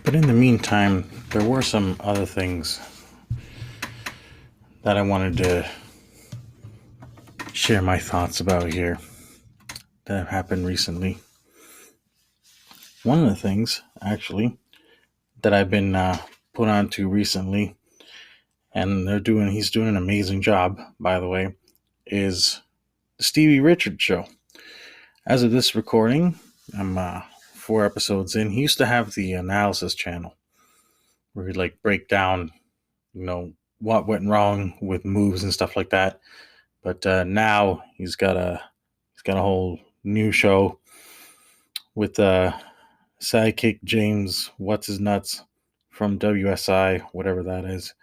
But in the meantime, there were some other things that I wanted to share my thoughts about here that have happened recently. One of the things, actually, that I've been put onto recently, and he's doing an amazing job, by the way, is the Stevie Richards show. As of this recording, I'm 4 episodes in. He used to have the analysis channel where he'd like break down, you know, what went wrong with moves and stuff like that. But now he's got a whole new show with sidekick James What's His Nuts from WSI, whatever that is.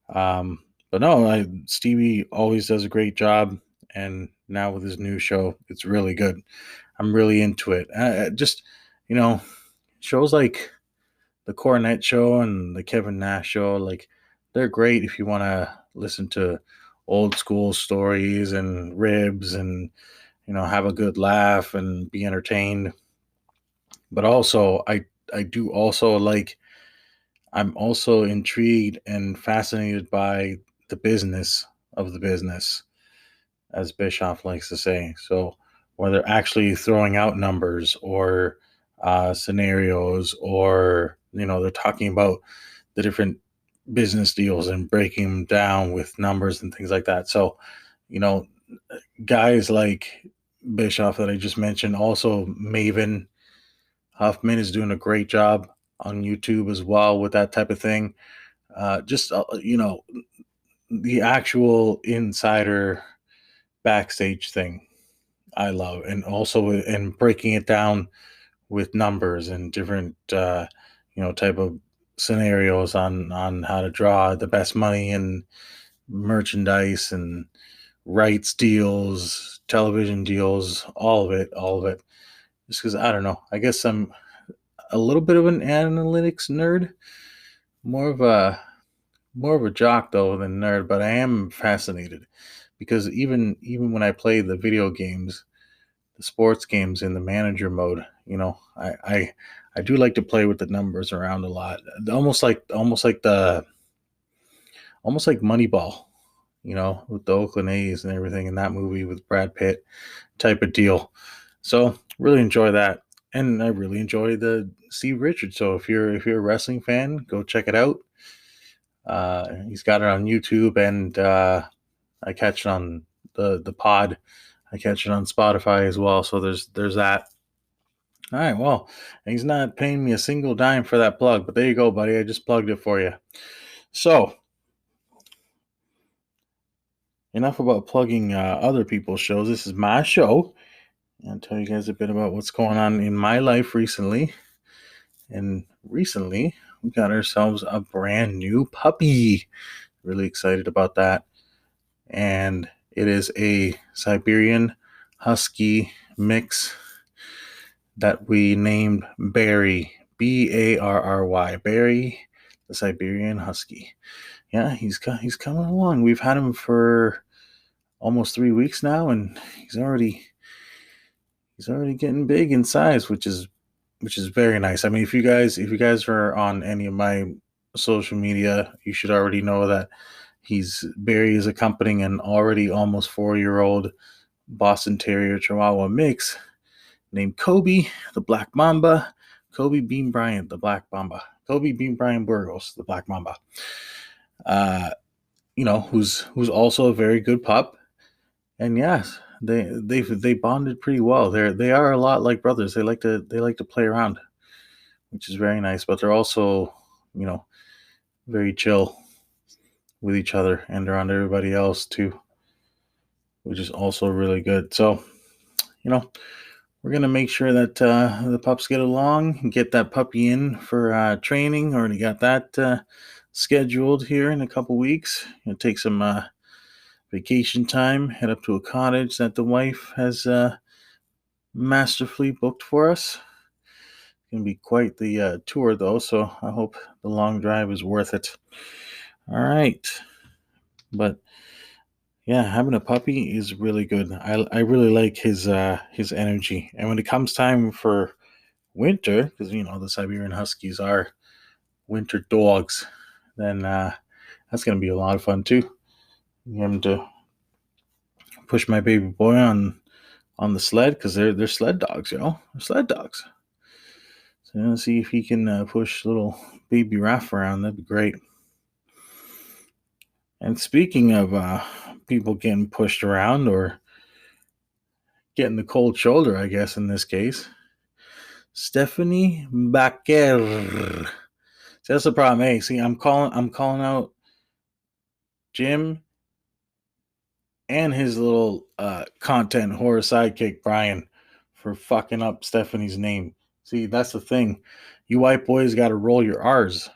But no, Stevie always does a great job, and now with his new show, it's really good. I'm really into it. Just you know, shows like the Cornette Show and the Kevin Nash Show, like they're great if you want to listen to old school stories and ribs and have a good laugh and be entertained. But also, I do also like I'm also intrigued and fascinated by the business of the business, as Bischoff likes to say. So, whether actually throwing out numbers or scenarios, or they're talking about the different business deals and breaking them down with numbers and things like that. So, you know, guys like Bischoff that I just mentioned, also Maven Huffman is doing a great job on YouTube as well with that type of thing. Just the actual insider backstage thing I love, and also in breaking it down with numbers and different type of scenarios on how to draw the best money and merchandise and rights deals, television deals, all of it. Just because I don't know, I guess I'm a little bit of an analytics nerd, more of a more of a jock though than nerd, but I am fascinated because even when I play the video games, the sports games in the manager mode, I do like to play with the numbers around a lot, almost like Moneyball, with the Oakland A's and everything in that movie with Brad Pitt type of deal. So really enjoy that, and I really enjoy the Steve Richards. So if you're a wrestling fan, go check it out. He's got it on YouTube, and I catch it on the pod. I catch it on Spotify as well. So there's that. All right. Well, he's not paying me a single dime for that plug, but there you go, buddy. I just plugged it for you. So enough about plugging other people's shows. This is my show. I'll tell you guys a bit about what's going on in my life recently. And recently, we got ourselves a brand new puppy. Really excited about that. And it is a Siberian Husky mix that we named Barry, Barry, Barry, the Siberian Husky. Yeah, he's coming along. We've had him for almost 3 weeks now, and he's already getting big in size, which is very nice. I mean, if you guys are on any of my social media, you should already know that Barry is accompanying an already almost 4-year-old Boston Terrier Chihuahua mix named Kobe, the Black Mamba, Kobe Bean Bryant, the Black Mamba, Kobe Bean Bryant Burgos, the Black Mamba. Who's also a very good pup, and yes, they bonded pretty well. They are a lot like brothers. They like to play around, which is very nice. But they're also, you know, very chill with each other and around everybody else too, which is also really good. So, you know, we're gonna make sure that the pups get along and get that puppy in for training. Already got that scheduled here in a couple weeks. Gonna take some vacation time, head up to a cottage that the wife has masterfully booked for us. It's gonna be quite the tour, though. So I hope the long drive is worth it. All right, but yeah, having a puppy is really good. I really like his energy, and when it comes time for winter, because the Siberian Huskies are winter dogs, then that's going to be a lot of fun too. Get him to push my baby boy on the sled, because they're sled dogs, they're sled dogs. So I'm gonna see if he can push little baby Raph around. That'd be great. And speaking of people getting pushed around or getting the cold shoulder, I guess in this case, Stephanie Vaquer. See, that's the problem. Hey, see, I'm calling out Jim and his little content horror sidekick Brian for fucking up Stephanie's name. See, that's the thing. You white boys got to roll your R's.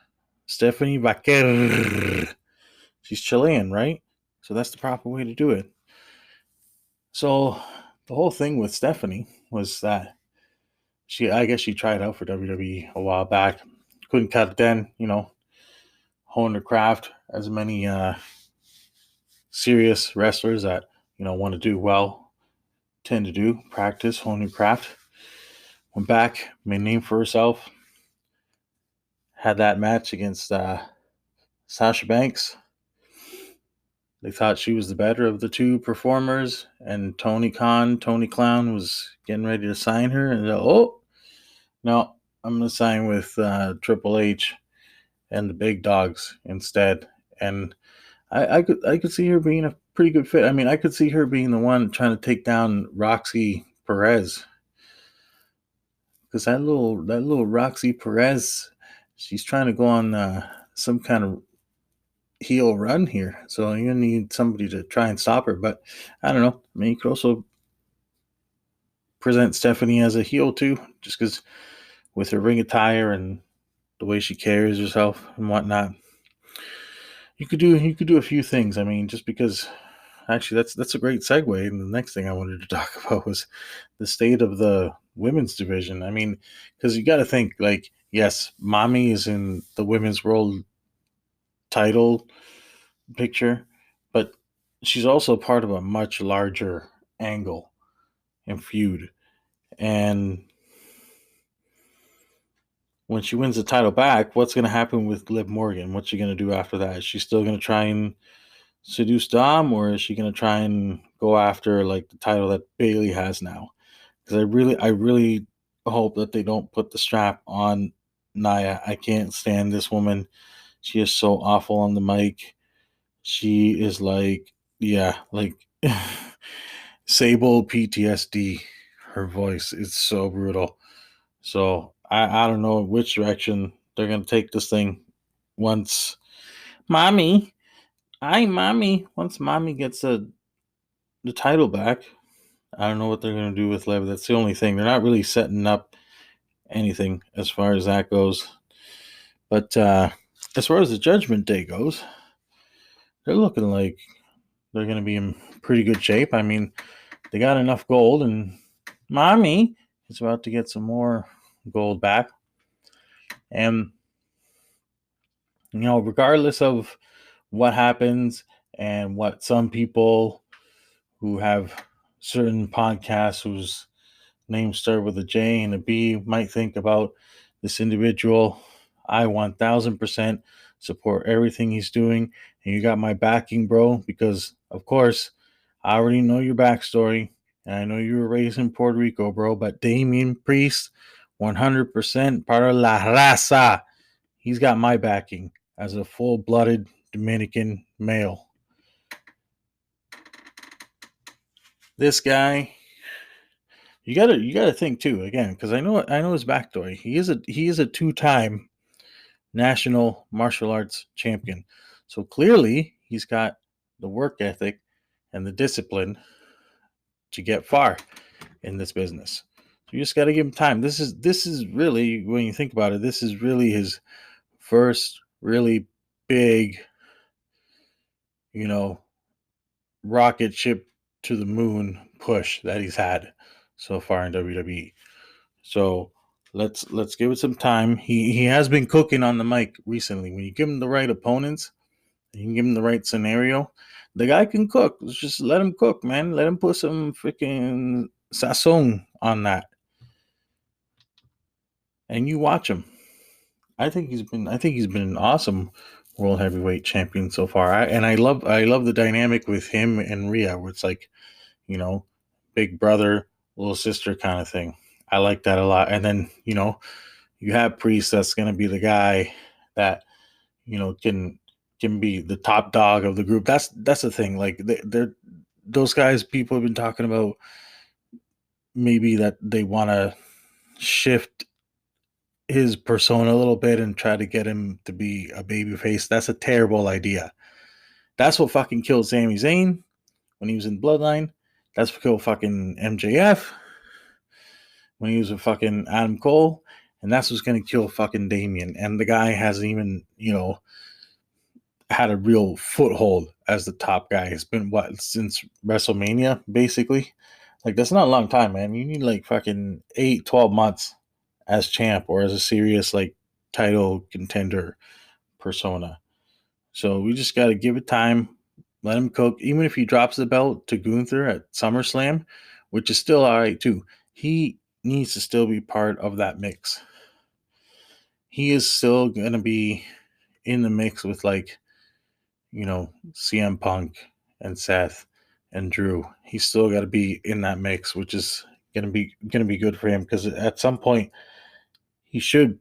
Stephanie Vaquer. She's Chilean, right? So that's the proper way to do it. So the whole thing with Stephanie was that I guess she tried out for WWE a while back. Couldn't cut it then, hone her craft, as many serious wrestlers that want to do well tend to do. Practice, hone your craft. Went back, made a name for herself. Had that match against Sasha Banks. They thought she was the better of the two performers, and Tony Clown was getting ready to sign her. And no, I'm going to sign with Triple H and the big dogs instead. And I could see her being a pretty good fit. I mean, I could see her being the one trying to take down Roxy Perez, because that little Roxy Perez, she's trying to go on some kind of heel run here. So you're gonna need somebody to try and stop her. But I don't know. I mean, you could also present Stephanie as a heel too, just because with her ring attire and the way she carries herself and whatnot. You could do a few things. I mean, just because actually that's a great segue. And the next thing I wanted to talk about was the state of the women's division. I mean, because you got to think, like, yes, Mommy is in the women's world title picture, but she's also part of a much larger angle and feud. And when she wins the title back, what's going to happen with Liv Morgan? What's she going to do after that? Is she still going to try and seduce Dom, or is she going to try and go after like the title that Bailey has now? Because I really hope that they don't put the strap on Nia. I can't stand this woman. She is so awful on the mic. She is like Sable PTSD. Her voice is so brutal. So I don't know which direction they're gonna take this thing once Mommy once Mommy gets the title back. I don't know what they're gonna do with Liv. That's the only thing. They're not really setting up anything as far as that goes. But as far as the Judgment Day goes, they're looking like they're going to be in pretty good shape. I mean, they got enough gold, and Mommy is about to get some more gold back. And, regardless of what happens and what some people who have certain podcasts whose names start with a J and a B might think about this individual, I 1000% support everything he's doing. And you got my backing, bro, because, of course, I already know your backstory. And I know you were raised in Puerto Rico, bro. But Damien Priest, 100% para la raza. He's got my backing as a full-blooded Dominican male. This guy, you gotta think too, again, because I know his backstory. He is a two-time national martial arts champion. So clearly he's got the work ethic and the discipline to get far in this business. So you just got to give him time. This is really, when you think about it, this is really his first really big, rocket ship to the moon push that he's had so far in WWE. So let's give it some time. He has been cooking on the mic recently. When you give him the right opponents, you can give him the right scenario, the guy can cook. Let's just let him cook, man. Let him put some freaking sazon on that. and you watch him. I think he's been an awesome world heavyweight champion so far. I love the dynamic with him and Rhea, where it's like, you know, big brother, little sister kind of thing. I like that a lot. And then, you have Priest that's gonna be the guy that, can be the top dog of the group. That's the thing. Like they're those guys people have been talking about, maybe that they want to shift his persona a little bit and try to get him to be a baby face. That's a terrible idea. That's what fucking killed Sami Zayn when he was in Bloodline. That's what killed fucking MJF when he was with fucking Adam Cole. And that's what's going to kill fucking Damien. And the guy hasn't even, had a real foothold as the top guy. It's been what, since WrestleMania, basically? Like, that's not a long time, man. You need like fucking 8, 12 months as champ or as a serious like title contender persona. So we just got to give it time, let him cook. Even if he drops the belt to Gunther at SummerSlam, which is still all right too, he needs to still be part of that mix. He is still going to be in the mix with like, CM Punk and Seth and Drew. He's still got to be in that mix, which is gonna be good for him, because at some point he should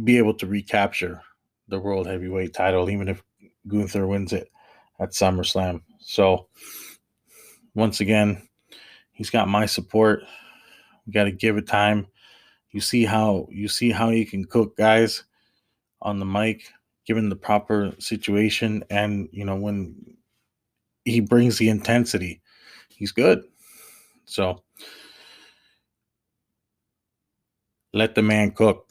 be able to recapture the world heavyweight title, even if Gunther wins it at SummerSlam. So once again, he's got my support. We got to give it time. You see how you can cook guys on the mic, given the proper situation, and when he brings the intensity, he's good. So let the man cook.